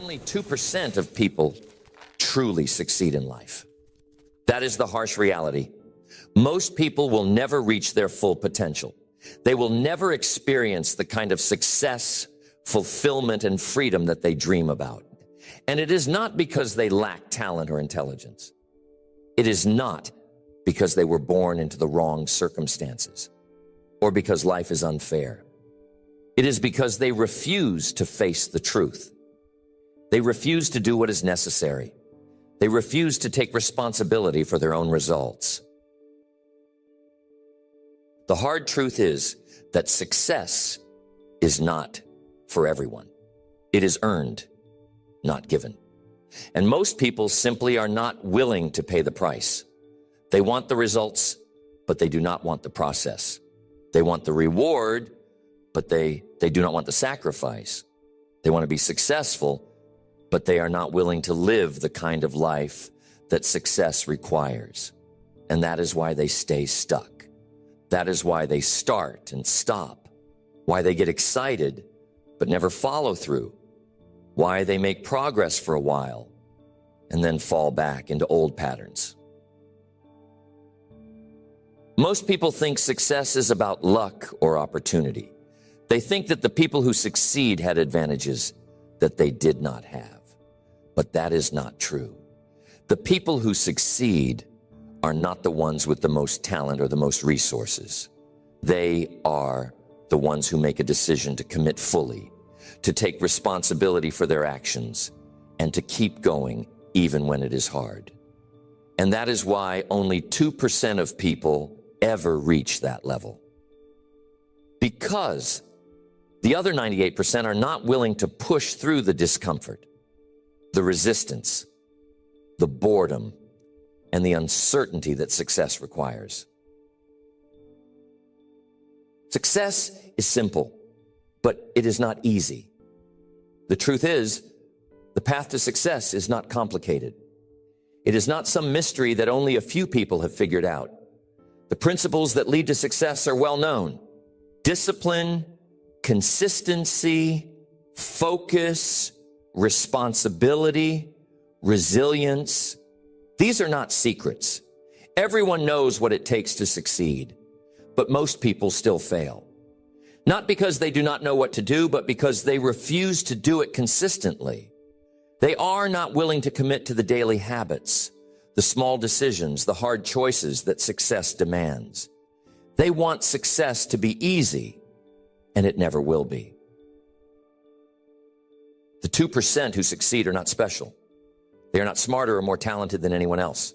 Only 2% of people truly succeed in life. That is the harsh reality. Most people will never reach their full potential. They will never experience the kind of success, fulfillment, and freedom that they dream about. And it is not because they lack talent or intelligence. It is not because they were born into the wrong circumstances or because life is unfair. It is because they refuse to face the truth. They refuse to do what is necessary. They refuse to take responsibility for their own results. The hard truth is that success is not for everyone. It is earned, not given. And most people simply are not willing to pay the price. They want the results, but they do not want the process. They want the reward, but they do not want the sacrifice. They want to be successful, but they are not willing to live the kind of life that success requires. And that is why they stay stuck. That is why they start and stop, why they get excited but never follow through, why they make progress for a while and then fall back into old patterns. Most people think success is about luck or opportunity. They think that the people who succeed had advantages that they did not have. But that is not true. The people who succeed are not the ones with the most talent or the most resources. They are the ones who make a decision to commit fully, to take responsibility for their actions, and to keep going even when it is hard. And that is why only 2% of people ever reach that level. Because the other 98% are not willing to push through the discomfort, the resistance, the boredom, and the uncertainty that success requires. Success is simple, but it is not easy. The truth is, the path to success is not complicated. It is not some mystery that only a few people have figured out. The principles that lead to success are well known. Discipline, consistency, focus, responsibility, resilience. These are not secrets. Everyone knows what it takes to succeed, but most people still fail. Not because they do not know what to do, but because they refuse to do it consistently. They are not willing to commit to the daily habits, the small decisions, the hard choices that success demands. They want success to be easy, and it never will be. The 2% who succeed are not special. They are not smarter or more talented than anyone else.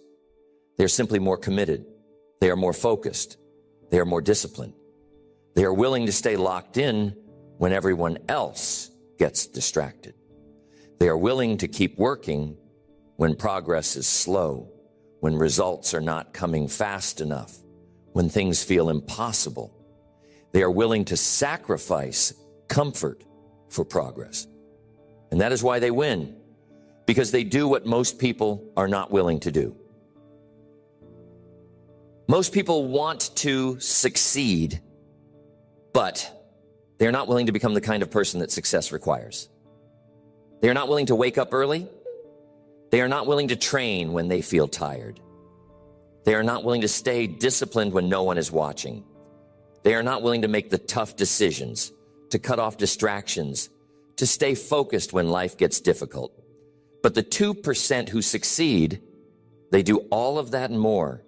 They are simply more committed. They are more focused. They are more disciplined. They are willing to stay locked in when everyone else gets distracted. They are willing to keep working when progress is slow, when results are not coming fast enough, when things feel impossible. They are willing to sacrifice comfort for progress. And that is why they win, because they do what most people are not willing to do. Most people want to succeed, but they are not willing to become the kind of person that success requires. They are not willing to wake up early. They are not willing to train when they feel tired. They are not willing to stay disciplined when no one is watching. They are not willing to make the tough decisions, to cut off distractions, to stay focused when life gets difficult. But the 2% who succeed, they do all of that and more.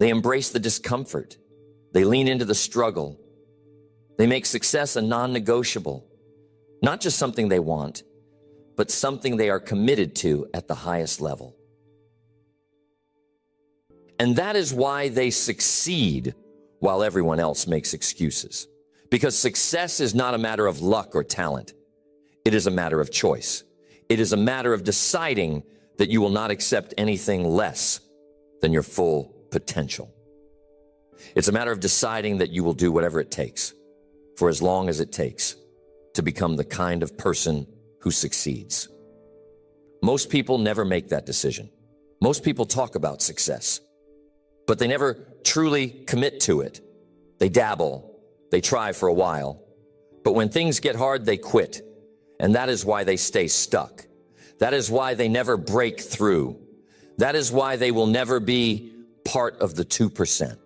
They embrace the discomfort. They lean into the struggle. They make success a non-negotiable, not just something they want, but something they are committed to at the highest level. And that is why they succeed while everyone else makes excuses. Because success is not a matter of luck or talent. It is a matter of choice. It is a matter of deciding that you will not accept anything less than your full potential. It's a matter of deciding that you will do whatever it takes, for as long as it takes, to become the kind of person who succeeds. Most people never make that decision. Most people talk about success, but they never truly commit to it. They dabble, they try for a while, but when things get hard, they quit. And that is why they stay stuck. That is why they never break through. That is why they will never be part of the 2%.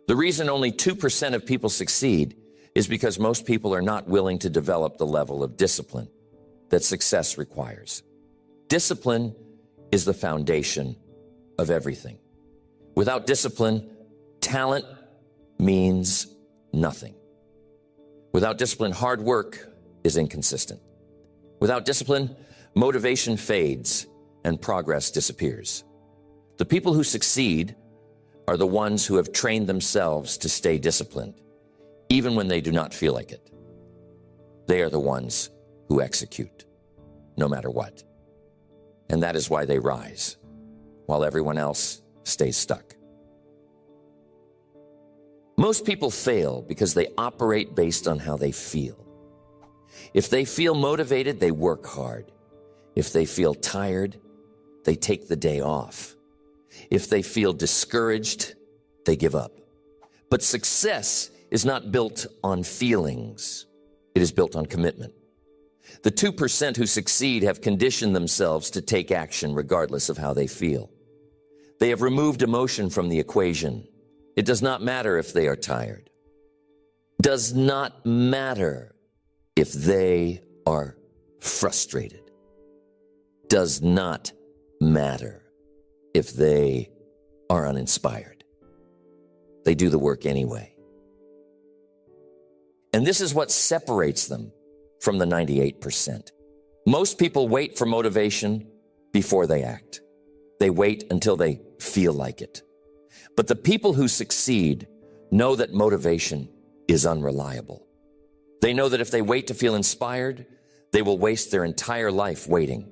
The reason only 2% of people succeed is because most people are not willing to develop the level of discipline that success requires. Discipline is the foundation of everything. Without discipline, talent means nothing. Without discipline, hard work is inconsistent. Without discipline, motivation fades and progress disappears. The people who succeed are the ones who have trained themselves to stay disciplined, even when they do not feel like it. They are the ones who execute, no matter what. And that is why they rise, while everyone else stays stuck. Most people fail because they operate based on how they feel. If they feel motivated, they work hard. If they feel tired, they take the day off. If they feel discouraged, they give up. But success is not built on feelings. It is built on commitment. The 2% who succeed have conditioned themselves to take action regardless of how they feel. They have removed emotion from the equation. It does not matter if they are tired. Does not matter if they are frustrated. Does not matter if they are uninspired. They do the work anyway. And this is what separates them from the 98%. Most people wait for motivation before they act. They wait until they feel like it. But the people who succeed know that motivation is unreliable. They know that if they wait to feel inspired, they will waste their entire life waiting.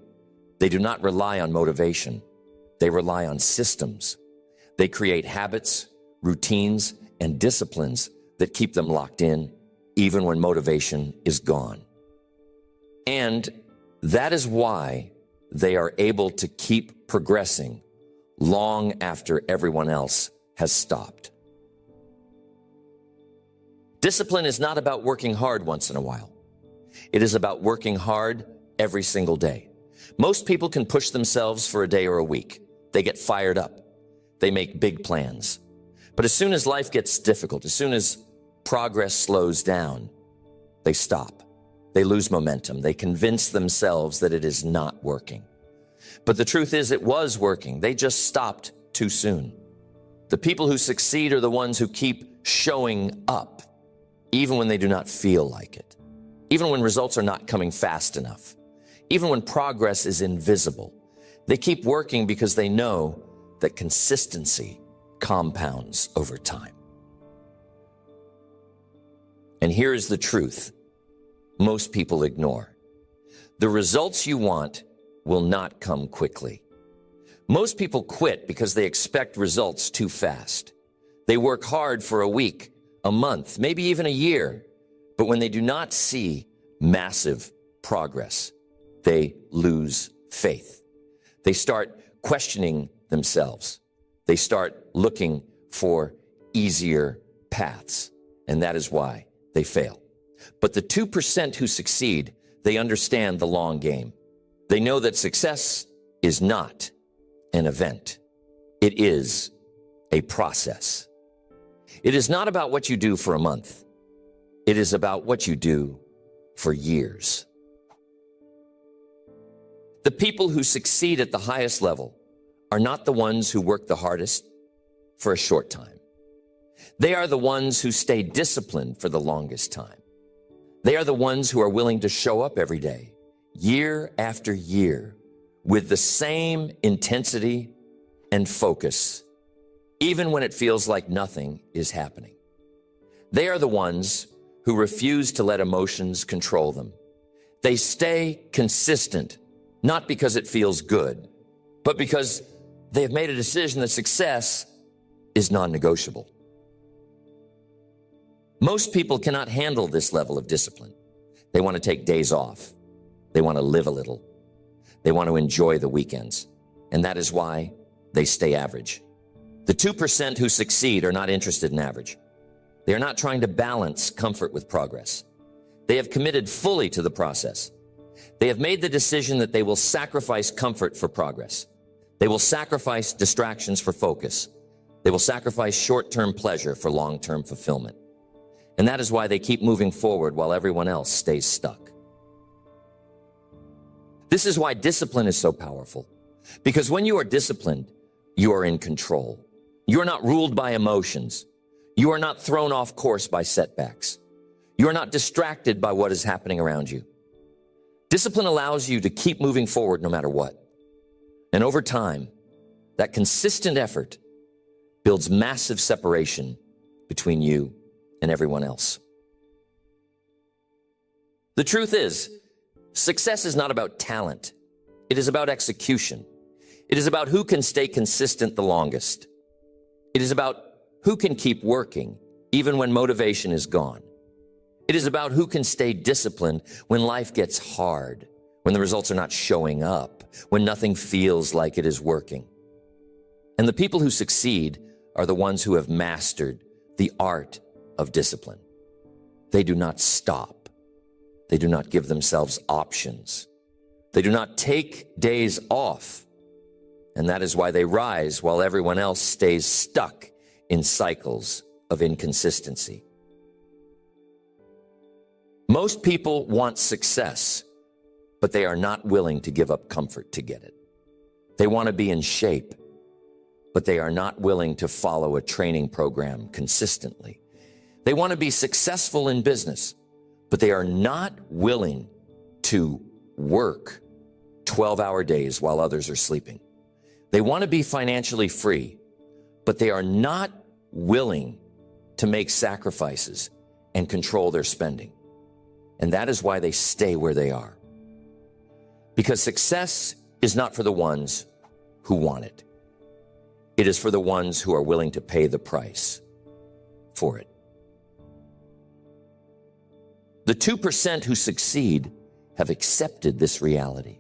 They do not rely on motivation. They rely on systems. They create habits, routines, and disciplines that keep them locked in, even when motivation is gone. And that is why they are able to keep progressing long after everyone else has stopped. Discipline is not about working hard once in a while. It is about working hard every single day. Most people can push themselves for a day or a week. They get fired up. They make big plans. But as soon as life gets difficult, as soon as progress slows down, they stop. They lose momentum. They convince themselves that it is not working. But the truth is, it was working. They just stopped too soon. The people who succeed are the ones who keep showing up, even when they do not feel like it, even when results are not coming fast enough, even when progress is invisible. They keep working because they know that consistency compounds over time. And here is the truth most people ignore. The results you want will not come quickly. Most people quit because they expect results too fast. They work hard for a week, a month, maybe even a year, but when they do not see massive progress, they lose faith. They start questioning themselves. They start looking for easier paths, and that is why they fail. But the 2% who succeed, they understand the long game. They know that success is not an event. It is a process. It is not about what you do for a month. It is about what you do for years. The people who succeed at the highest level are not the ones who work the hardest for a short time. They are the ones who stay disciplined for the longest time. They are the ones who are willing to show up every day, year after year, with the same intensity and focus, even when it feels like nothing is happening. They are the ones who refuse to let emotions control them. They stay consistent, not because it feels good, but because they have made a decision that success is non-negotiable. Most people cannot handle this level of discipline. They want to take days off. They want to live a little. They want to enjoy the weekends. And that is why they stay average. The 2% who succeed are not interested in average. They are not trying to balance comfort with progress. They have committed fully to the process. They have made the decision that they will sacrifice comfort for progress. They will sacrifice distractions for focus. They will sacrifice short-term pleasure for long-term fulfillment. And that is why they keep moving forward while everyone else stays stuck. This is why discipline is so powerful. Because when you are disciplined, you are in control. You are not ruled by emotions. You are not thrown off course by setbacks. You are not distracted by what is happening around you. Discipline allows you to keep moving forward no matter what. And over time, that consistent effort builds massive separation between you and everyone else. The truth is, success is not about talent. It is about execution. It is about who can stay consistent the longest. It is about who can keep working even when motivation is gone. It is about who can stay disciplined when life gets hard, when the results are not showing up, when nothing feels like it is working. And the people who succeed are the ones who have mastered the art of discipline. They do not stop. They do not give themselves options. They do not take days off. And that is why they rise while everyone else stays stuck in cycles of inconsistency. Most people want success, but they are not willing to give up comfort to get it. They want to be in shape, but they are not willing to follow a training program consistently. They want to be successful in business, but they are not willing to work 12-hour days while others are sleeping. They want to be financially free, but they are not willing to make sacrifices and control their spending. And that is why they stay where they are. Because success is not for the ones who want it. It is for the ones who are willing to pay the price for it. The 2% who succeed have accepted this reality.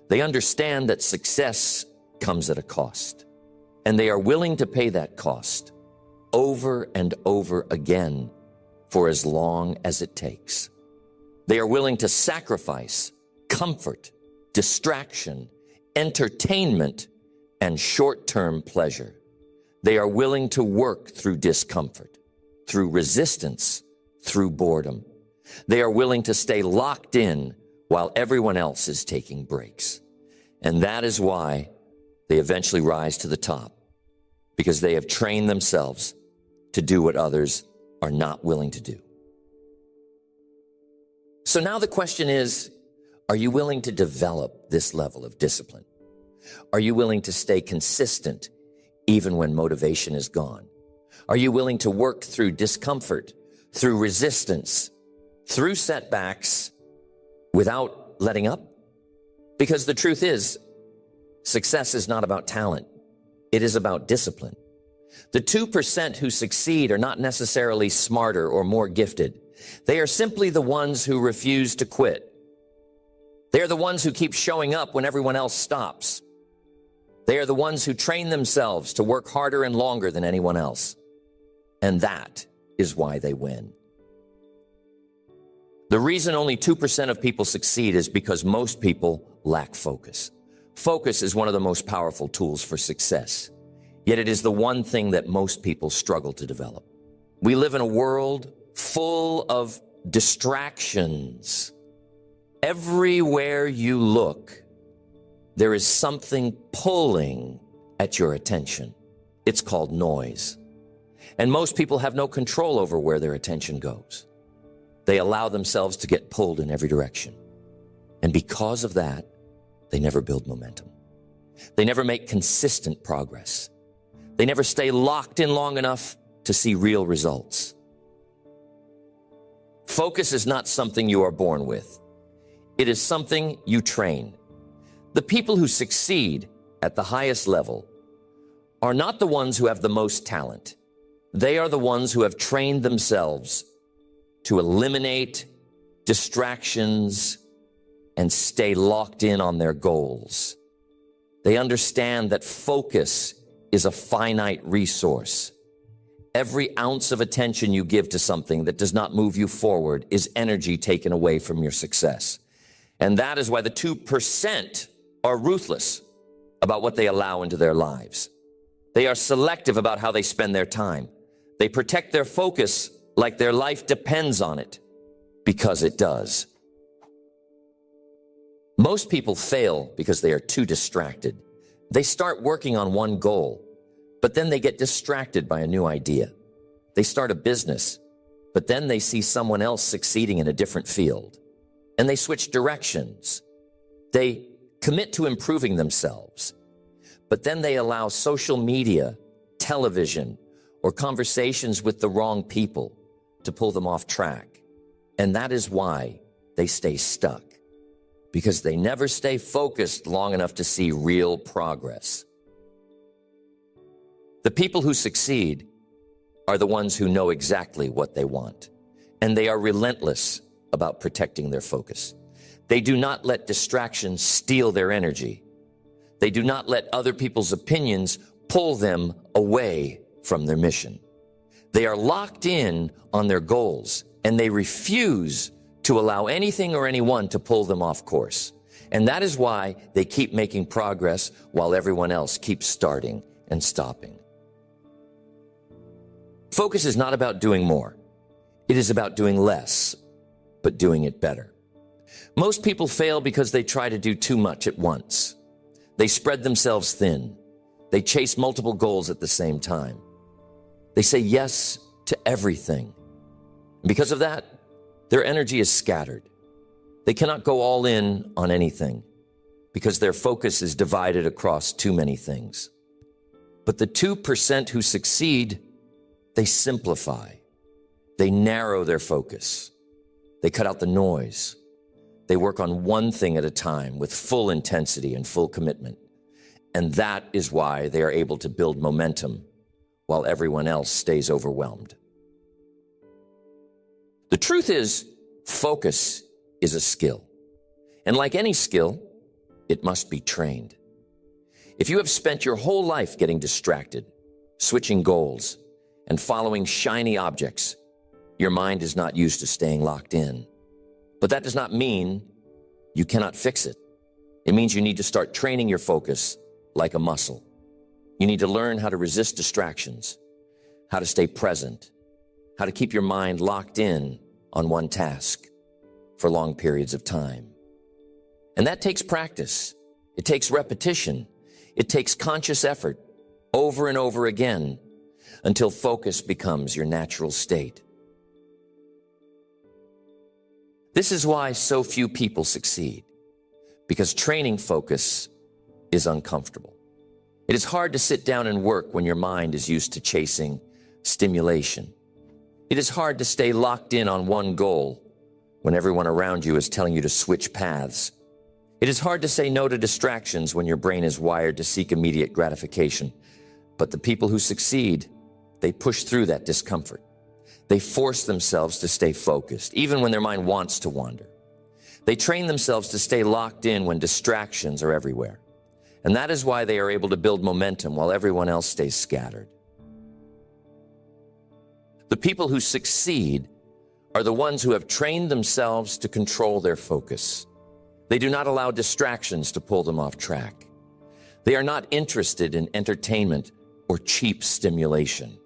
They understand that success comes at a cost, and they are willing to pay that cost over and over again for as long as it takes. They are willing to sacrifice comfort, distraction, entertainment, and short-term pleasure. They are willing to work through discomfort, through resistance, through boredom. They are willing to stay locked in while everyone else is taking breaks. And that is why they eventually rise to the top, because they have trained themselves to do what others are not willing to do. So now the question is, are you willing to develop this level of discipline? Are you willing to stay consistent even when motivation is gone? Are you willing to work through discomfort, through resistance, through setbacks without letting up? Because the truth is, success is not about talent. It is about discipline. The 2% who succeed are not necessarily smarter or more gifted. They are simply the ones who refuse to quit. They are the ones who keep showing up when everyone else stops. They are the ones who train themselves to work harder and longer than anyone else. And that is why they win. The reason only 2% of people succeed is because most people lack focus. Focus is one of the most powerful tools for success. Yet it is the one thing that most people struggle to develop. We live in a world full of distractions. Everywhere you look, there is something pulling at your attention. It's called noise. And most people have no control over where their attention goes. They allow themselves to get pulled in every direction. And because of that, they never build momentum. They never make consistent progress. They never stay locked in long enough to see real results. Focus is not something you are born with. It is something you train. The people who succeed at the highest level are not the ones who have the most talent. They are the ones who have trained themselves to eliminate distractions and stay locked in on their goals. They understand that focus is a finite resource, Every ounce of attention you give to something that does not move you forward is energy taken away from your success. And that is why the 2% are ruthless about what they allow into their lives. They are selective about how they spend their time. They protect their focus like their life depends on it, because it does. Most people fail because they are too distracted. They start working on one goal, but then they get distracted by a new idea. They start a business, but then they see someone else succeeding in a different field, and they switch directions. They commit to improving themselves, but then they allow social media, television, or conversations with the wrong people to pull them off track. And that is why they stay stuck, because they never stay focused long enough to see real progress. The people who succeed are the ones who know exactly what they want, and they are relentless about protecting their focus. They do not let distractions steal their energy. They do not let other people's opinions pull them away from their mission. They are locked in on their goals, and they refuse to allow anything or anyone to pull them off course. And that is why they keep making progress while everyone else keeps starting and stopping. Focus is not about doing more. It is about doing less, but doing it better. Most people fail because they try to do too much at once. They spread themselves thin. They chase multiple goals at the same time. They say yes to everything. And because of that, their energy is scattered. They cannot go all in on anything because their focus is divided across too many things. But the 2% who succeed, they simplify. They narrow their focus. They cut out the noise. They work on one thing at a time with full intensity and full commitment. And that is why they are able to build momentum while everyone else stays overwhelmed. The truth is, focus is a skill. And like any skill, it must be trained. If you have spent your whole life getting distracted, switching goals, and following shiny objects, your mind is not used to staying locked in. But that does not mean you cannot fix it. It means you need to start training your focus like a muscle. You need to learn how to resist distractions, how to stay present, how to keep your mind locked in on one task for long periods of time. And that takes practice. It takes repetition. It takes conscious effort over and over again until focus becomes your natural state. This is why so few people succeed, because training focus is uncomfortable. It is hard to sit down and work when your mind is used to chasing stimulation. It is hard to stay locked in on one goal when everyone around you is telling you to switch paths. It is hard to say no to distractions when your brain is wired to seek immediate gratification. But the people who succeed, they push through that discomfort. They force themselves to stay focused, even when their mind wants to wander. They train themselves to stay locked in when distractions are everywhere. And that is why they are able to build momentum while everyone else stays scattered. The people who succeed are the ones who have trained themselves to control their focus. They do not allow distractions to pull them off track. They are not interested in entertainment or cheap stimulation.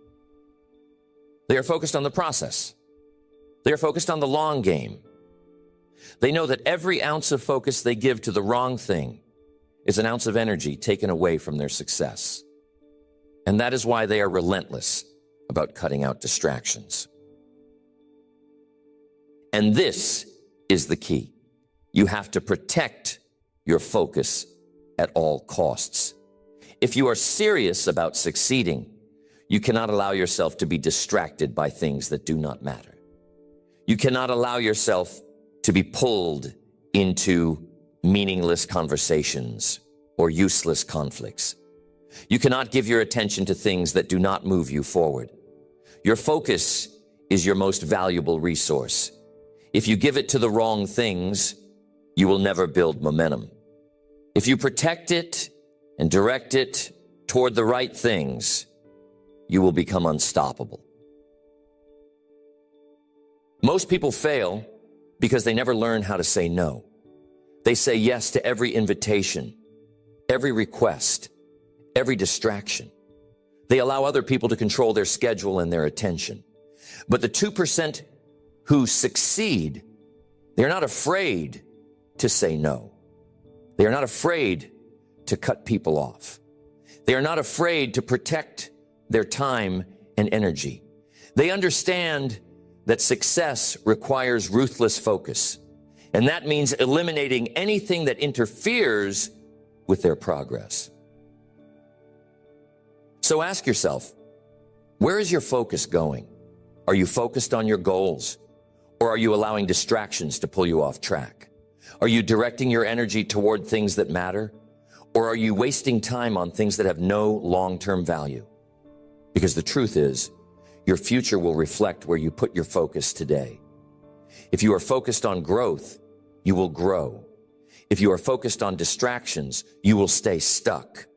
They are focused on the process. They are focused on the long game. They know that every ounce of focus they give to the wrong thing is an ounce of energy taken away from their success. And that is why they are relentless about cutting out distractions. And this is the key. You have to protect your focus at all costs. If you are serious about succeeding, you cannot allow yourself to be distracted by things that do not matter. You cannot allow yourself to be pulled into meaningless conversations or useless conflicts. You cannot give your attention to things that do not move you forward. Your focus is your most valuable resource. If you give it to the wrong things, you will never build momentum. If you protect it and direct it toward the right things, you will become unstoppable. Most people fail because they never learn how to say no. They say yes to every invitation, every request, every distraction. They allow other people to control their schedule and their attention. But the 2% who succeed, they're not afraid to say no. They are not afraid to cut people off. They are not afraid to protect their time and energy. They understand that success requires ruthless focus, and that means eliminating anything that interferes with their progress. So ask yourself, where is your focus going? Are you focused on your goals, or are you allowing distractions to pull you off track? Are you directing your energy toward things that matter, or are you wasting time on things that have no long-term value? Because the truth is, your future will reflect where you put your focus today. If you are focused on growth, you will grow. If you are focused on distractions, you will stay stuck.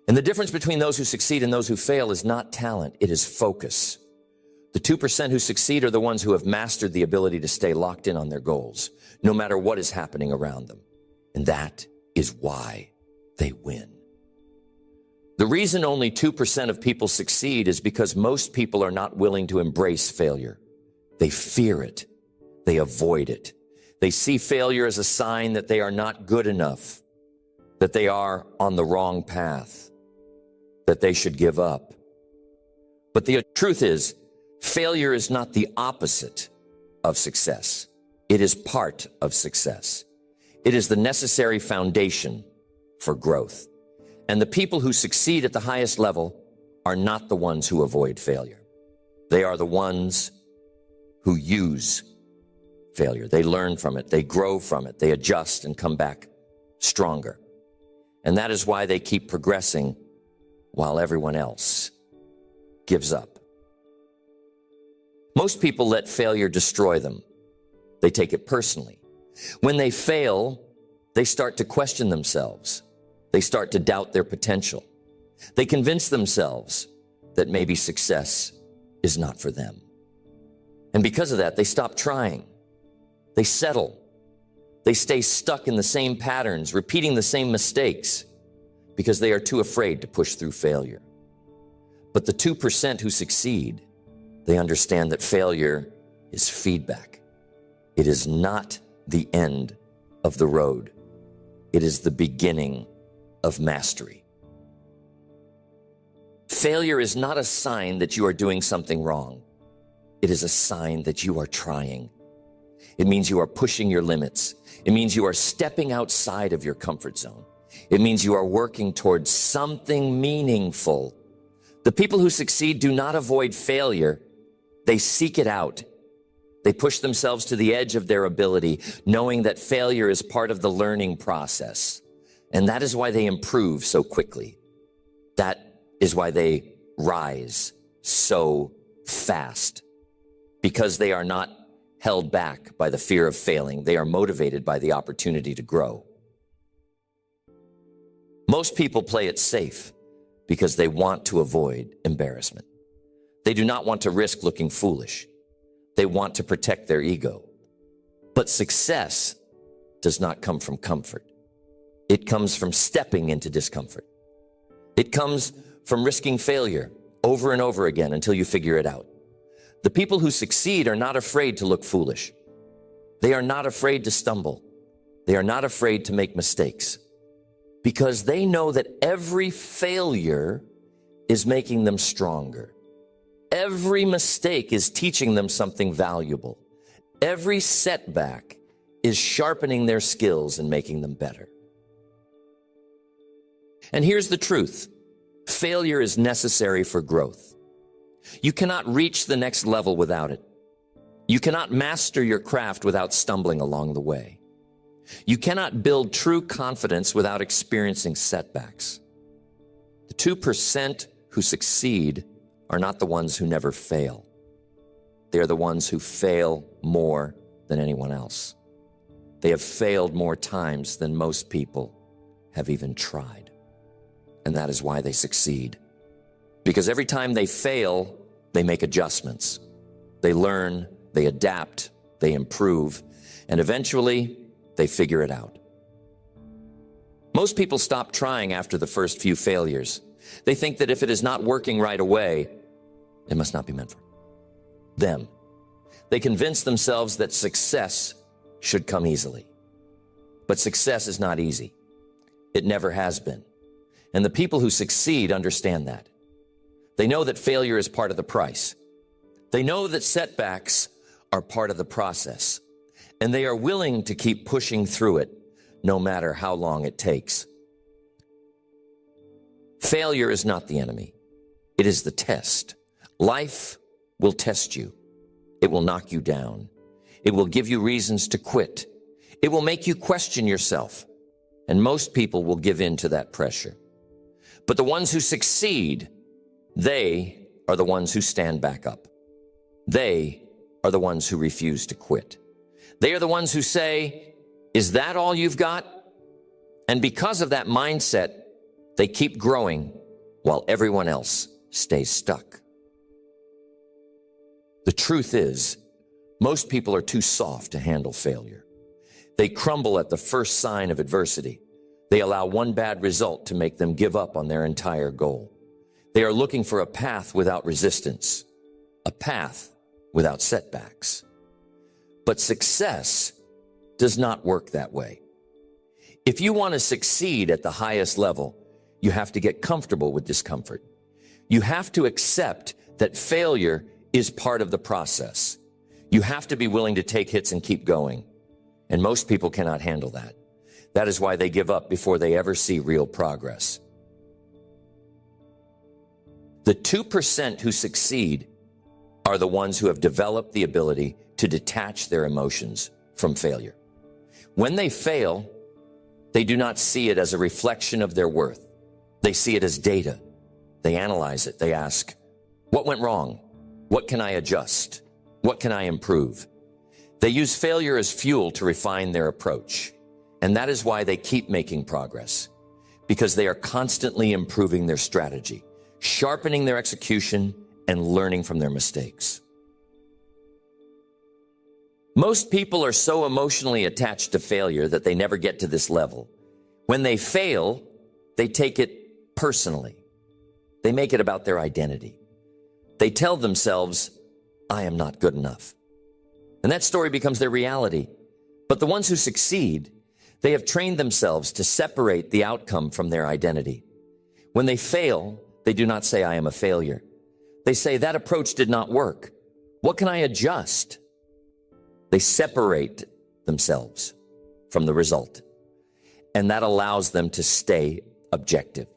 And the difference between those who succeed and those who fail is not talent, it is focus. The 2% who succeed are the ones who have mastered the ability to stay locked in on their goals, no matter what is happening around them. And that is why they win. The reason only 2% of people succeed is because most people are not willing to embrace failure. They fear it. They avoid it. They see failure as a sign that they are not good enough, that they are on the wrong path, that they should give up. But the truth is, failure is not the opposite of success. It is part of success. It is the necessary foundation for growth. And the people who succeed at the highest level are not the ones who avoid failure. They are the ones who use failure. They learn from it. They grow from it. They adjust and come back stronger. And that is why they keep progressing while everyone else gives up. Most people let failure destroy them. They take it personally. When they fail, they start to question themselves. They start to doubt their potential. They convince themselves that maybe success is not for them. And because of that, they stop trying. They settle. They stay stuck in the same patterns, repeating the same mistakes, because they are too afraid to push through failure. But the 2% who succeed, they understand that failure is feedback. It is not the end of the road. It is the beginning of mastery. Failure is not a sign that you are doing something wrong. It is a sign that you are trying. It means you are pushing your limits. It means you are stepping outside of your comfort zone. It means you are working towards something meaningful. The people who succeed do not avoid failure. They seek it out. They push themselves to the edge of their ability, knowing that failure is part of the learning process. And that is why they improve so quickly. That is why they rise so fast. Because they are not held back by the fear of failing. They are motivated by the opportunity to grow. Most people play it safe because they want to avoid embarrassment. They do not want to risk looking foolish. They want to protect their ego. But success does not come from comfort. It comes from stepping into discomfort. It comes from risking failure over and over again until you figure it out. The people who succeed are not afraid to look foolish. They are not afraid to stumble. They are not afraid to make mistakes because they know that every failure is making them stronger. Every mistake is teaching them something valuable. Every setback is sharpening their skills and making them better. And here's the truth. Failure is necessary for growth. You cannot reach the next level without it. You cannot master your craft without stumbling along the way. You cannot build true confidence without experiencing setbacks. The 2% who succeed are not the ones who never fail. They are the ones who fail more than anyone else. They have failed more times than most people have even tried. And that is why they succeed. Because every time they fail, they make adjustments. They learn, they adapt, they improve, and eventually they figure it out. Most people stop trying after the first few failures. They think that if it is not working right away, it must not be meant for them. They convince themselves that success should come easily. But success is not easy. It never has been. And the people who succeed understand that. They know that failure is part of the price. They know that setbacks are part of the process. And they are willing to keep pushing through it, no matter how long it takes. Failure is not the enemy. It is the test. Life will test you. It will knock you down. It will give you reasons to quit. It will make you question yourself. And most people will give in to that pressure. But the ones who succeed, they are the ones who stand back up. They are the ones who refuse to quit. They are the ones who say, "Is that all you've got?" And because of that mindset, they keep growing while everyone else stays stuck. The truth is, most people are too soft to handle failure. They crumble at the first sign of adversity. They allow one bad result to make them give up on their entire goal. They are looking for a path without resistance, a path without setbacks. But success does not work that way. If you want to succeed at the highest level, you have to get comfortable with discomfort. You have to accept that failure is part of the process. You have to be willing to take hits and keep going. And most people cannot handle that. That is why they give up before they ever see real progress. The 2% who succeed are the ones who have developed the ability to detach their emotions from failure. When they fail, they do not see it as a reflection of their worth. They see it as data. They analyze it. They ask, what went wrong? What can I adjust? What can I improve? They use failure as fuel to refine their approach. And that is why they keep making progress, because they are constantly improving their strategy, sharpening their execution, and learning from their mistakes. Most people are so emotionally attached to failure that they never get to this level. When they fail, they take it personally. They make it about their identity. They tell themselves, I am not good enough. And that story becomes their reality. But the ones who succeed, they have trained themselves to separate the outcome from their identity. When they fail, they do not say, I am a failure. They say, that approach did not work. What can I adjust? They separate themselves from the result. And that allows them to stay objective.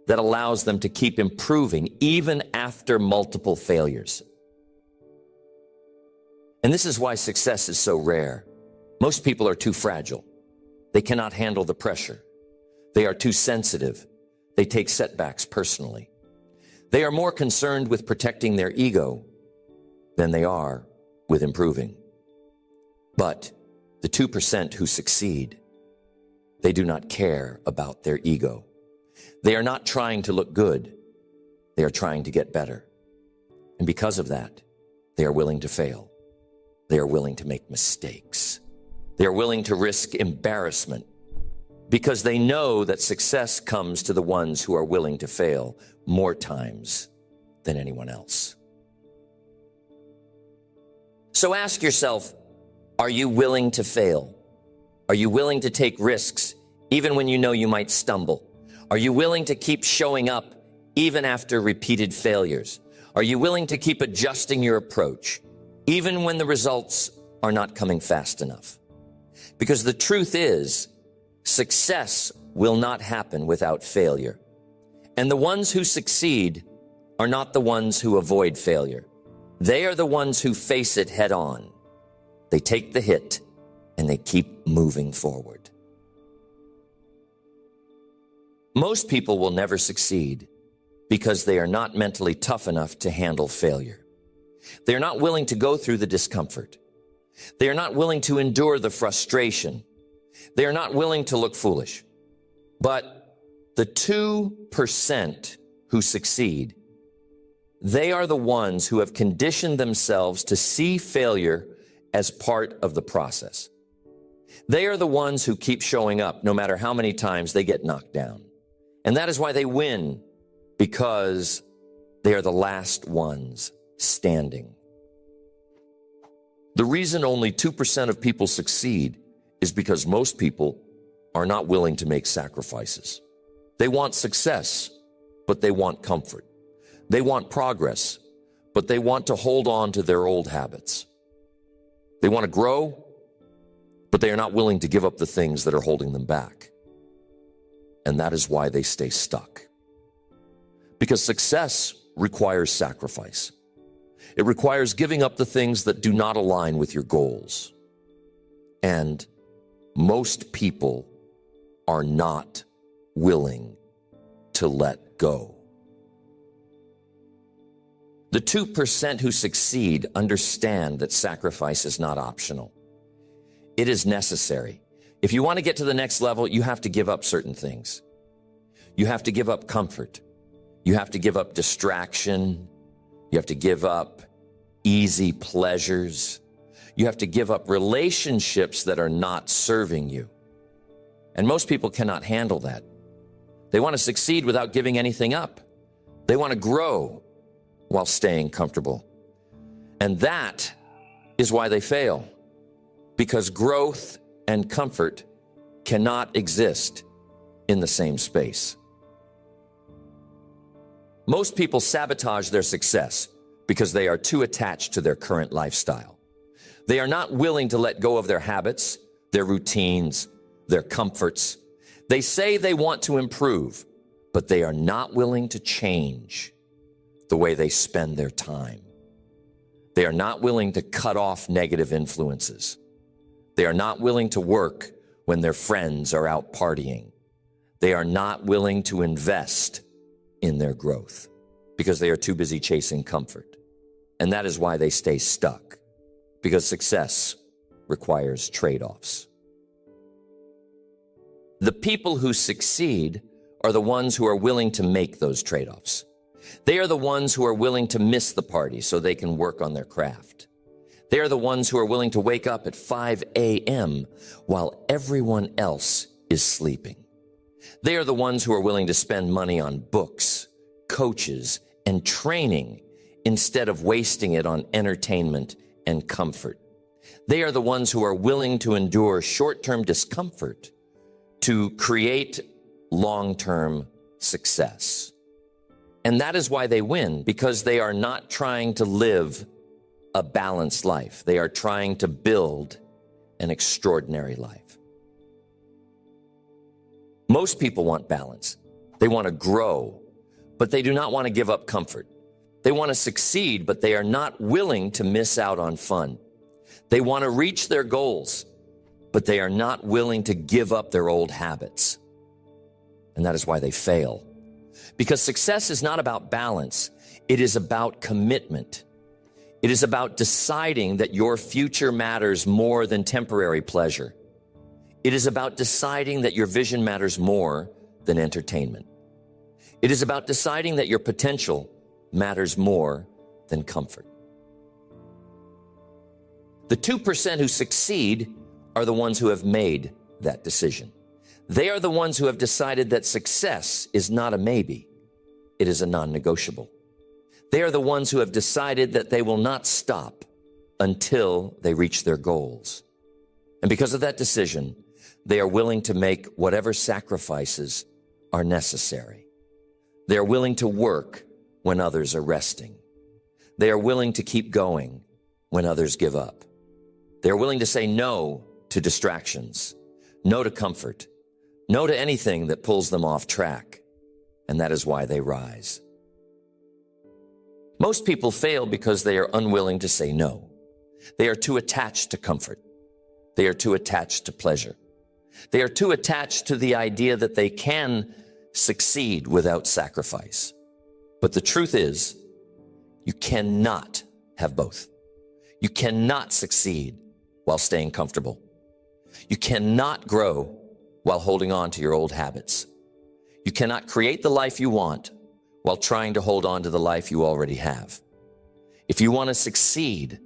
That allows them to keep improving even after multiple failures. And this is why success is so rare. Most people are too fragile. They cannot handle the pressure. They are too sensitive. They take setbacks personally. They are more concerned with protecting their ego than they are with improving. But the 2% who succeed, they do not care about their ego. They are not trying to look good. They are trying to get better. And because of that, they are willing to fail. They are willing to make mistakes. They are willing to risk embarrassment because they know that success comes to the ones who are willing to fail more times than anyone else. So ask yourself, are you willing to fail? Are you willing to take risks even when you know you might stumble? Are you willing to keep showing up even after repeated failures? Are you willing to keep adjusting your approach even when the results are not coming fast enough? Because the truth is, success will not happen without failure. And the ones who succeed are not the ones who avoid failure. They are the ones who face it head on. They take the hit and they keep moving forward. Most people will never succeed because they are not mentally tough enough to handle failure. They are not willing to go through the discomfort. They are not willing to endure the frustration. They are not willing to look foolish. But the 2% who succeed, They are the ones who have conditioned themselves to see failure as part of the process. They are the ones who keep showing up no matter how many times they get knocked down. And that is why they win, because they are the last ones standing. The reason only 2% of people succeed is because most people are not willing to make sacrifices. They want success, but they want comfort. They want progress, but they want to hold on to their old habits. They want to grow, but they are not willing to give up the things that are holding them back. And that is why they stay stuck. Because success requires sacrifice. It requires giving up the things that do not align with your goals. And most people are not willing to let go. The 2% who succeed understand that sacrifice is not optional. It is necessary. If you want to get to the next level, you have to give up certain things. You have to give up comfort. You have to give up distraction. You have to give up easy pleasures. You have to give up relationships that are not serving you. And most people cannot handle that. They want to succeed without giving anything up. They want to grow while staying comfortable. And that is why they fail. Because growth and comfort cannot exist in the same space. Most people sabotage their success because they are too attached to their current lifestyle. They are not willing to let go of their habits, their routines, their comforts. They say they want to improve, but they are not willing to change the way they spend their time. They are not willing to cut off negative influences. They are not willing to work when their friends are out partying. They are not willing to invest in their growth because they are too busy chasing comfort. And that is why they stay stuck, because success requires trade-offs. The people who succeed are the ones who are willing to make those trade-offs. They are the ones who are willing to miss the party so they can work on their craft. They are the ones who are willing to wake up at 5 a.m. while everyone else is sleeping. They are the ones who are willing to spend money on books, coaches, and training instead of wasting it on entertainment and comfort. They are the ones who are willing to endure short-term discomfort to create long-term success. And that is why they win, because they are not trying to live a balanced life. They are trying to build an extraordinary life. Most people want balance. They want to grow, but they do not want to give up comfort. They want to succeed, but they are not willing to miss out on fun. They want to reach their goals, but they are not willing to give up their old habits. And that is why they fail. Because success is not about balance. It is about commitment. It is about deciding that your future matters more than temporary pleasure. It is about deciding that your vision matters more than entertainment. It is about deciding that your potential matters more than comfort. The 2% who succeed are the ones who have made that decision. They are the ones who have decided that success is not a maybe. It is a non-negotiable. They are the ones who have decided that they will not stop until they reach their goals. And because of that decision, they are willing to make whatever sacrifices are necessary. They are willing to work when others are resting. They are willing to keep going when others give up. They are willing to say no to distractions, no to comfort, no to anything that pulls them off track. And that is why they rise. Most people fail because they are unwilling to say no. They are too attached to comfort. They are too attached to pleasure. They are too attached to the idea that they can succeed without sacrifice. But the truth is, you cannot have both. You cannot succeed while staying comfortable. You cannot grow while holding on to your old habits. You cannot create the life you want while trying to hold on to the life you already have. If you want to succeed,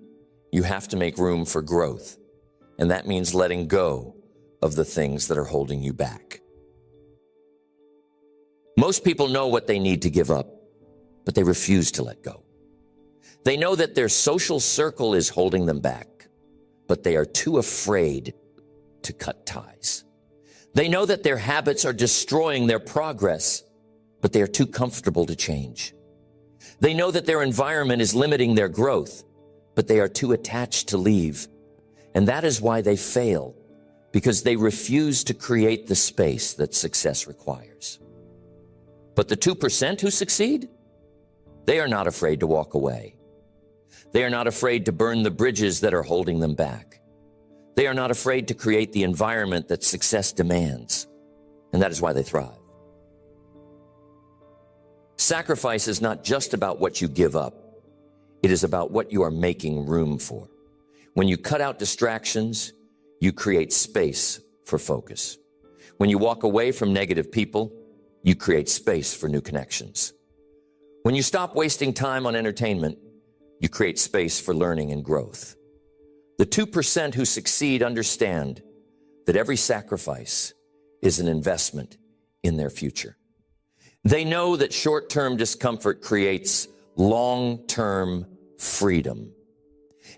you have to make room for growth, and that means letting go of the things that are holding you back. Most people know what they need to give up, but they refuse to let go. They know that their social circle is holding them back, but they are too afraid to cut ties. They know that their habits are destroying their progress, but they are too comfortable to change. They know that their environment is limiting their growth, but they are too attached to leave. And that is why they fail, because they refuse to create the space that success requires. But the 2% who succeed, they are not afraid to walk away. They are not afraid to burn the bridges that are holding them back. They are not afraid to create the environment that success demands. And that is why they thrive. Sacrifice is not just about what you give up. It is about what you are making room for. When you cut out distractions, you create space for focus. When you walk away from negative people, you create space for new connections. When you stop wasting time on entertainment, you create space for learning and growth. The 2% who succeed understand that every sacrifice is an investment in their future. They know that short-term discomfort creates long-term freedom.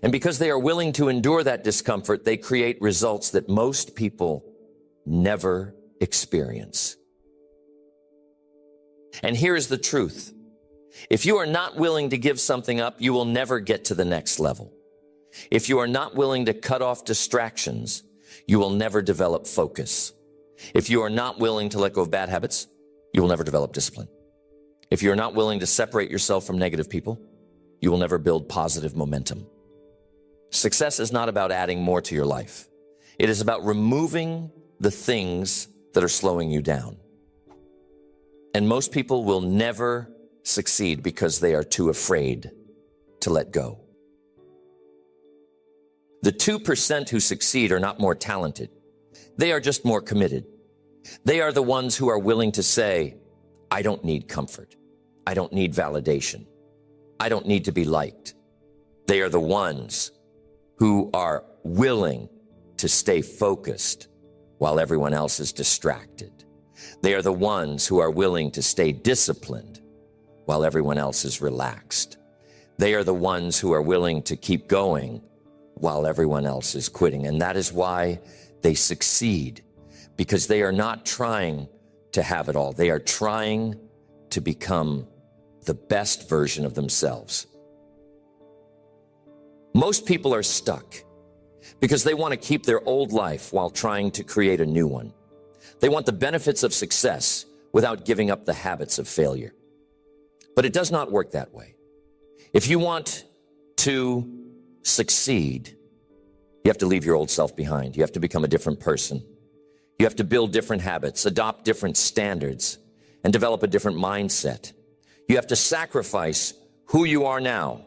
And because they are willing to endure that discomfort, they create results that most people never experience. And here is the truth. If you are not willing to give something up, you will never get to the next level. If you are not willing to cut off distractions, you will never develop focus. If you are not willing to let go of bad habits, you will never develop discipline. If you're not willing to separate yourself from negative people, you will never build positive momentum. Success is not about adding more to your life. It is about removing the things that are slowing you down. And most people will never succeed because they are too afraid to let go. The 2% who succeed are not more talented. They are just more committed. They are the ones who are willing to say, I don't need comfort. I don't need validation. I don't need to be liked. They are the ones who are willing to stay focused while everyone else is distracted. They are the ones who are willing to stay disciplined while everyone else is relaxed. They are the ones who are willing to keep going while everyone else is quitting. And that is why they succeed, because they are not trying to have it all. They are trying to become the best version of themselves. Most people are stuck because they want to keep their old life while trying to create a new one. They want the benefits of success without giving up the habits of failure. But it does not work that way. If you want to succeed, you have to leave your old self behind. You have to become a different person. You have to build different habits, adopt different standards, and develop a different mindset. You have to sacrifice who you are now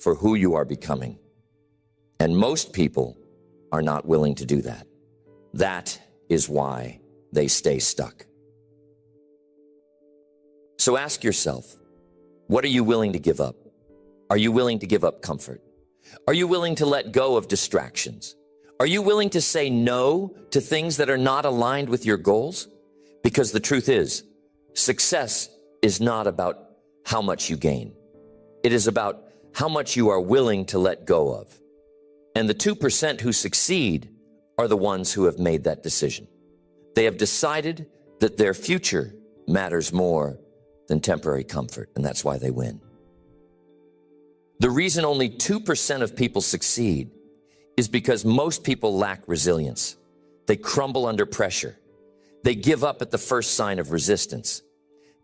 for who you are becoming. And most people are not willing to do that. That is why they stay stuck. So ask yourself, what are you willing to give up? Are you willing to give up comfort? Are you willing to let go of distractions? Are you willing to say no to things that are not aligned with your goals? Because the truth is, success is not about how much you gain. It is about how much you are willing to let go of. And the 2% who succeed are the ones who have made that decision. They have decided that their future matters more than temporary comfort, and that's why they win. The reason only 2% of people succeed is because most people lack resilience. They crumble under pressure. They give up at the first sign of resistance.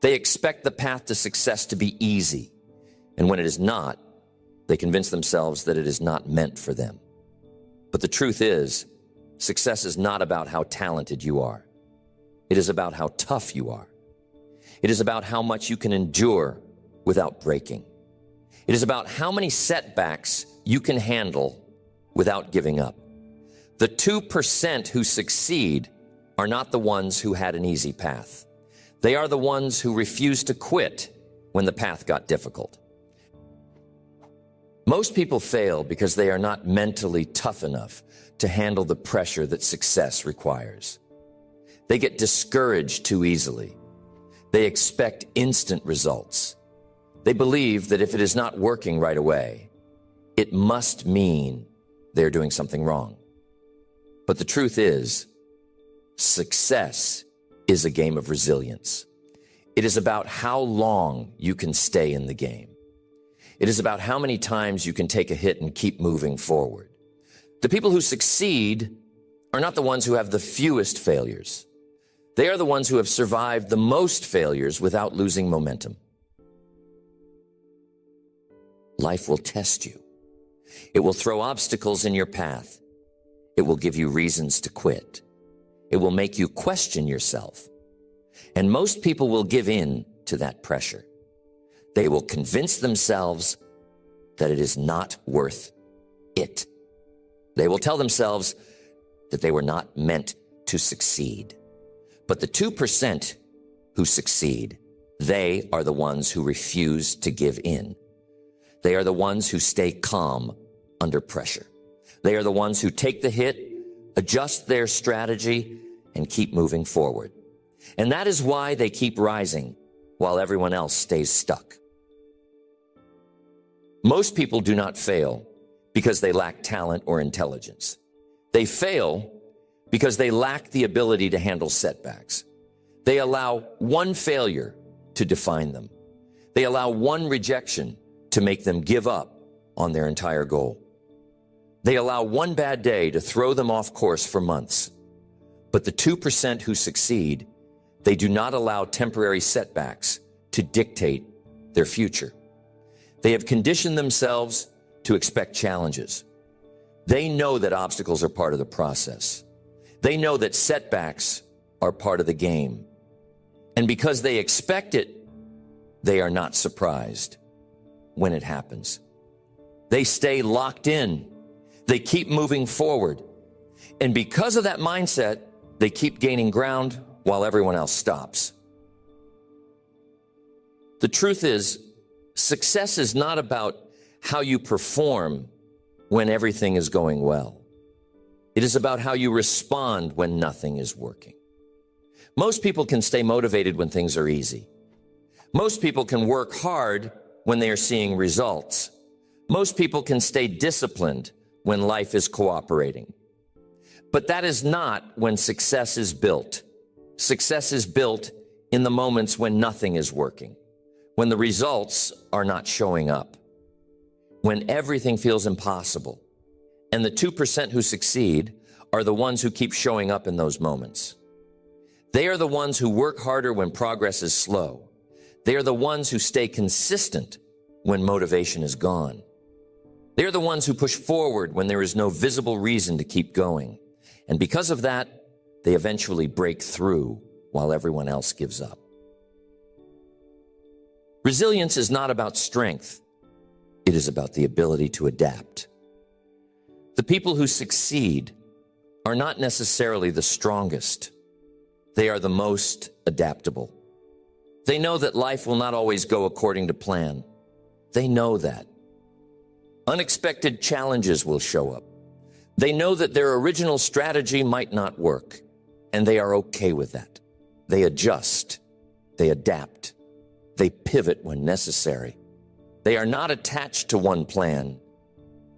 They expect the path to success to be easy, and when it is not, they convince themselves that it is not meant for them. But the truth is, success is not about how talented you are. It is about how tough you are. It is about how much you can endure without breaking. It is about how many setbacks you can handle without giving up. The 2% who succeed are not the ones who had an easy path. They are the ones who refuse to quit when the path got difficult. Most people fail because they are not mentally tough enough to handle the pressure that success requires. They get discouraged too easily. They expect instant results. They believe that if it is not working right away, it must mean they're doing something wrong. But the truth is, success is a game of resilience. It is about how long you can stay in the game. It is about how many times you can take a hit and keep moving forward. The people who succeed are not the ones who have the fewest failures. They are the ones who have survived the most failures without losing momentum. Life will test you. It will throw obstacles in your path. It will give you reasons to quit. It will make you question yourself. And most people will give in to that pressure. They will convince themselves that it is not worth it. They will tell themselves that they were not meant to succeed. But the 2% who succeed, they are the ones who refuse to give in. They are the ones who stay calm under pressure. They are the ones who take the hit, adjust their strategy, and keep moving forward. And that is why they keep rising while everyone else stays stuck. Most people do not fail because they lack talent or intelligence. They fail because they lack the ability to handle setbacks. They allow one failure to define them. They allow one rejection to make them give up on their entire goal. They allow one bad day to throw them off course for months. But the 2% who succeed, they do not allow temporary setbacks to dictate their future. They have conditioned themselves to expect challenges. They know that obstacles are part of the process. They know that setbacks are part of the game. And because they expect it, they are not surprised when it happens. They stay locked in. They keep moving forward. And because of that mindset, they keep gaining ground while everyone else stops. The truth is, success is not about how you perform when everything is going well. It is about how you respond when nothing is working. Most people can stay motivated when things are easy. Most people can work hard when they are seeing results. Most people can stay disciplined when life is cooperating. But that is not when success is built. Success is built in the moments when nothing is working, when the results are not showing up, when everything feels impossible. And the 2% who succeed are the ones who keep showing up in those moments. They are the ones who work harder when progress is slow. They are the ones who stay consistent when motivation is gone. They are the ones who push forward when there is no visible reason to keep going. And because of that, they eventually break through while everyone else gives up. Resilience is not about strength. It is about the ability to adapt. The people who succeed are not necessarily the strongest. They are the most adaptable. They know that life will not always go according to plan. They know that. Unexpected challenges will show up. They know that their original strategy might not work, and they are okay with that. They adjust. They adapt. They pivot when necessary. They are not attached to one plan.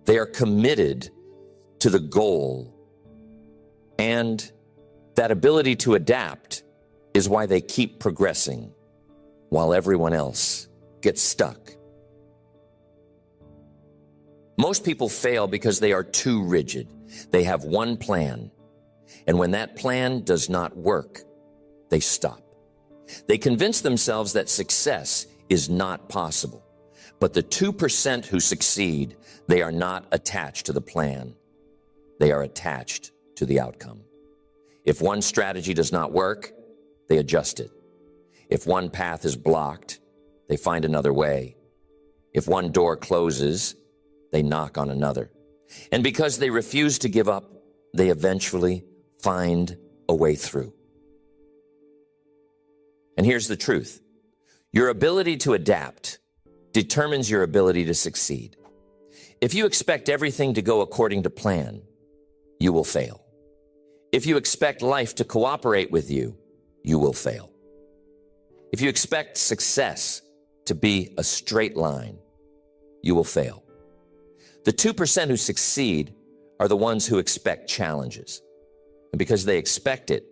They are committed to the goal. And that ability to adapt is why they keep progressing while everyone else gets stuck. Most people fail because they are too rigid. They have one plan, and when that plan does not work, they stop. They convince themselves that success is not possible. But the 2% who succeed, they are not attached to the plan. They are attached to the outcome. If one strategy does not work, they adjust it. If one path is blocked, they find another way. If one door closes, they knock on another. And because they refuse to give up, they eventually find a way through. And here's the truth. Your ability to adapt determines your ability to succeed. If you expect everything to go according to plan, you will fail. If you expect life to cooperate with you, you will fail. If you expect success to be a straight line, you will fail. The 2% who succeed are the ones who expect challenges. And because they expect it,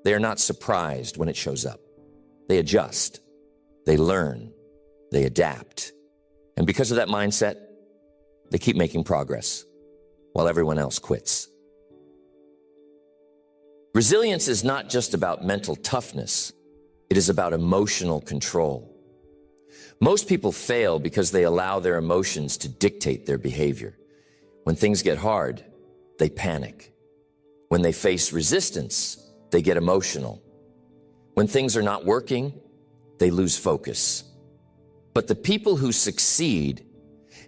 they are not surprised when it shows up. They adjust, they learn, they adapt. And because of that mindset, they keep making progress while everyone else quits. Resilience is not just about mental toughness. It is about emotional control. Most people fail because they allow their emotions to dictate their behavior. When things get hard, they panic. When they face resistance, they get emotional. When things are not working, they lose focus. But the people who succeed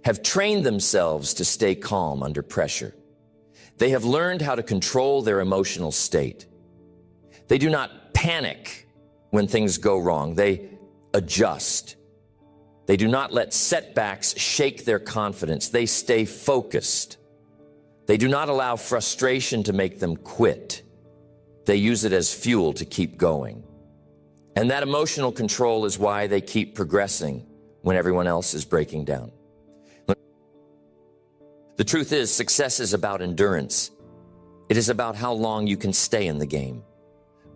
have trained themselves to stay calm under pressure. They have learned how to control their emotional state. They do not panic when things go wrong. They adjust. They do not let setbacks shake their confidence. They stay focused. They do not allow frustration to make them quit. They use it as fuel to keep going. And that emotional control is why they keep progressing when everyone else is breaking down. The truth is, success is about endurance. It is about how long you can stay in the game.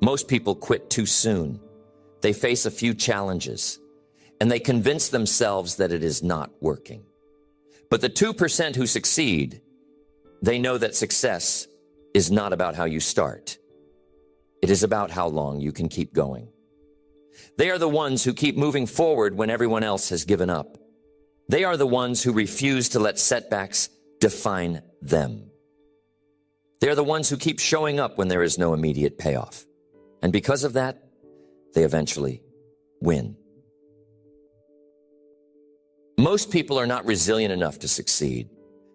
Most people quit too soon. They face a few challenges, and they convince themselves that it is not working. But the 2% who succeed, they know that success is not about how you start. It is about how long you can keep going. They are the ones who keep moving forward when everyone else has given up. They are the ones who refuse to let setbacks define them. They are the ones who keep showing up when there is no immediate payoff. And because of that, they eventually win. Most people are not resilient enough to succeed.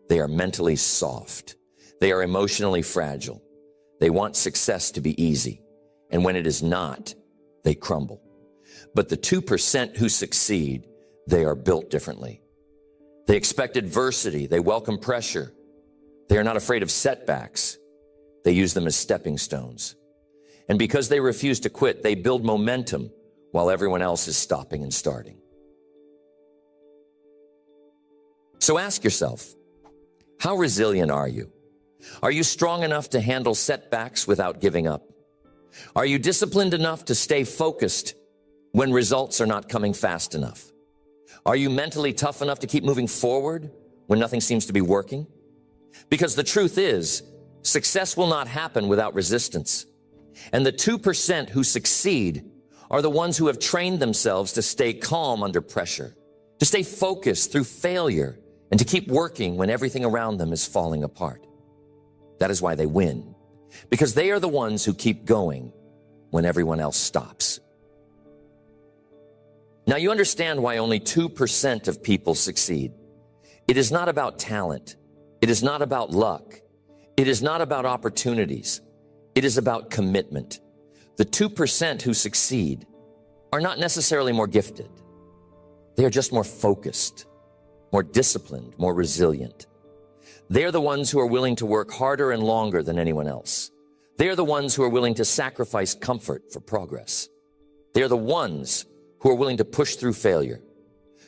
They are mentally soft. They are emotionally fragile. They want success to be easy. And when it is not, they crumble. But the 2% who succeed, they are built differently. They expect adversity. They welcome pressure. They are not afraid of setbacks. They use them as stepping stones. And because they refuse to quit, they build momentum while everyone else is stopping and starting. So ask yourself, how resilient are you? Are you strong enough to handle setbacks without giving up? Are you disciplined enough to stay focused when results are not coming fast enough? Are you mentally tough enough to keep moving forward when nothing seems to be working? Because the truth is, success will not happen without resistance. And the 2% who succeed are the ones who have trained themselves to stay calm under pressure, to stay focused through failure, and to keep working when everything around them is falling apart. That is why they win, because they are the ones who keep going when everyone else stops. Now you understand why only 2% of people succeed. It is not about talent. It is not about luck. It is not about opportunities. It is about commitment. The 2% who succeed are not necessarily more gifted. They are just more focused, more disciplined, more resilient. They are the ones who are willing to work harder and longer than anyone else. They are the ones who are willing to sacrifice comfort for progress. They are the ones who are willing to push through failure,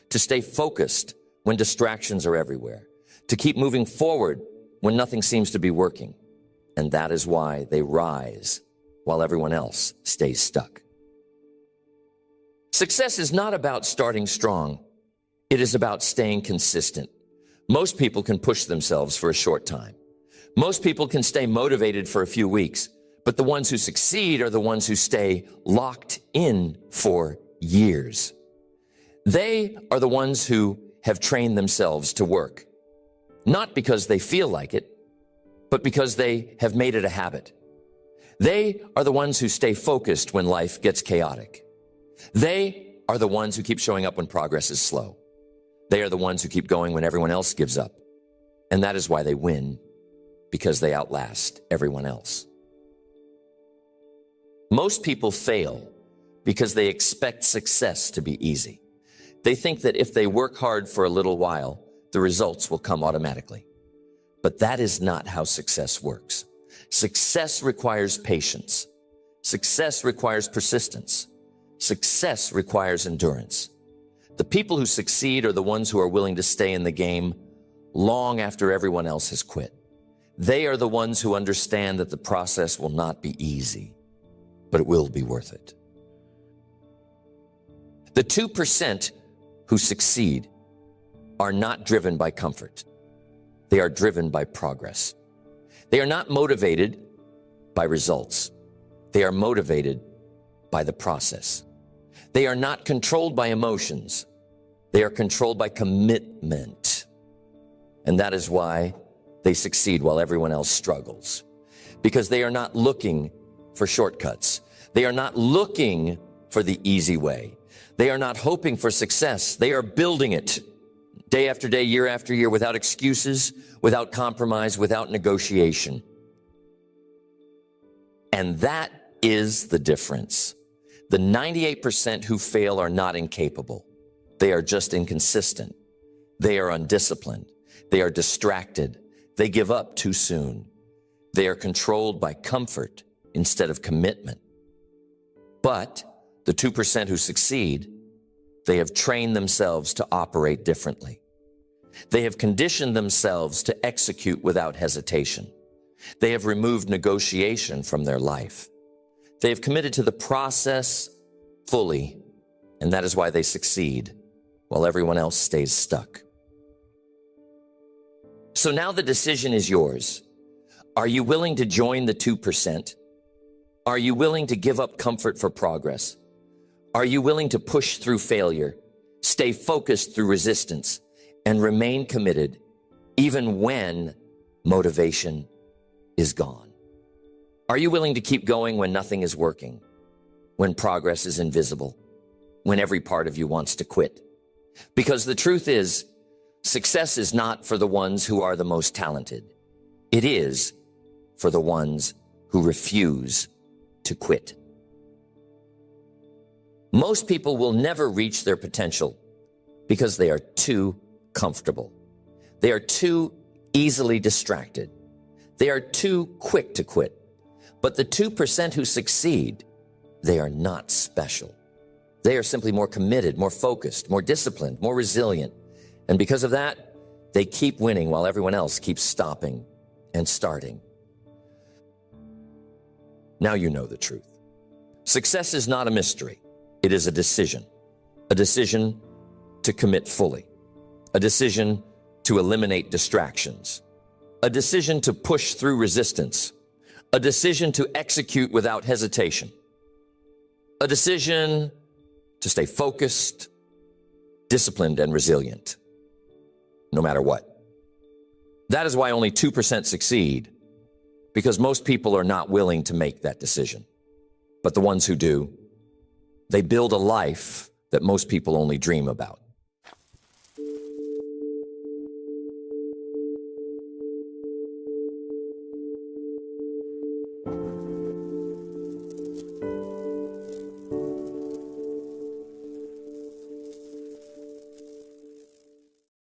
to stay focused when distractions are everywhere, to keep moving forward when nothing seems to be working. And that is why they rise while everyone else stays stuck. Success is not about starting strong. It is about staying consistent. Most people can push themselves for a short time. Most people can stay motivated for a few weeks, but the ones who succeed are the ones who stay locked in for years. They are the ones who have trained themselves to work, not because they feel like it, but because they have made it a habit. They are the ones who stay focused when life gets chaotic. They are the ones who keep showing up when progress is slow. They are the ones who keep going when everyone else gives up. And that is why they win, because they outlast everyone else. Most people fail because they expect success to be easy. They think that if they work hard for a little while, the results will come automatically. But that is not how success works. Success requires patience. Success requires persistence. Success requires endurance. The people who succeed are the ones who are willing to stay in the game long after everyone else has quit. They are the ones who understand that the process will not be easy, but it will be worth it. The 2% who succeed are not driven by comfort. They are driven by progress. They are not motivated by results. They are motivated by the process. They are not controlled by emotions. They are controlled by commitment. And that is why they succeed while everyone else struggles. Because they are not looking for shortcuts. They are not looking for the easy way. They are not hoping for success. They are building it day after day, year after year, without excuses, without compromise, without negotiation. And that is the difference. The 98% who fail are not incapable. They are just inconsistent. They are undisciplined. They are distracted. They give up too soon. They are controlled by comfort instead of commitment. But the 2% who succeed, they have trained themselves to operate differently. They have conditioned themselves to execute without hesitation. They have removed negotiation from their life. They have committed to the process fully, and that is why they succeed, while everyone else stays stuck. So now the decision is yours. Are you willing to join the 2%? Are you willing to give up comfort for progress? Are you willing to push through failure, stay focused through resistance, and remain committed even when motivation is gone? Are you willing to keep going when nothing is working, when progress is invisible, when every part of you wants to quit? Because the truth is, success is not for the ones who are the most talented. It is for the ones who refuse to quit. Most people will never reach their potential because they are too comfortable. They are too easily distracted. They are too quick to quit. But the 2% who succeed, they are not special. They are simply more committed, more focused, more disciplined, more resilient. And because of that, they keep winning while everyone else keeps stopping and starting. Now you know the truth. Success is not a mystery. It is a decision to commit fully, a decision to eliminate distractions, a decision to push through resistance, a decision to execute without hesitation, a decision to stay focused, disciplined, and resilient, no matter what. That is why only 2% succeed, because most people are not willing to make that decision. But the ones who do, they build a life that most people only dream about.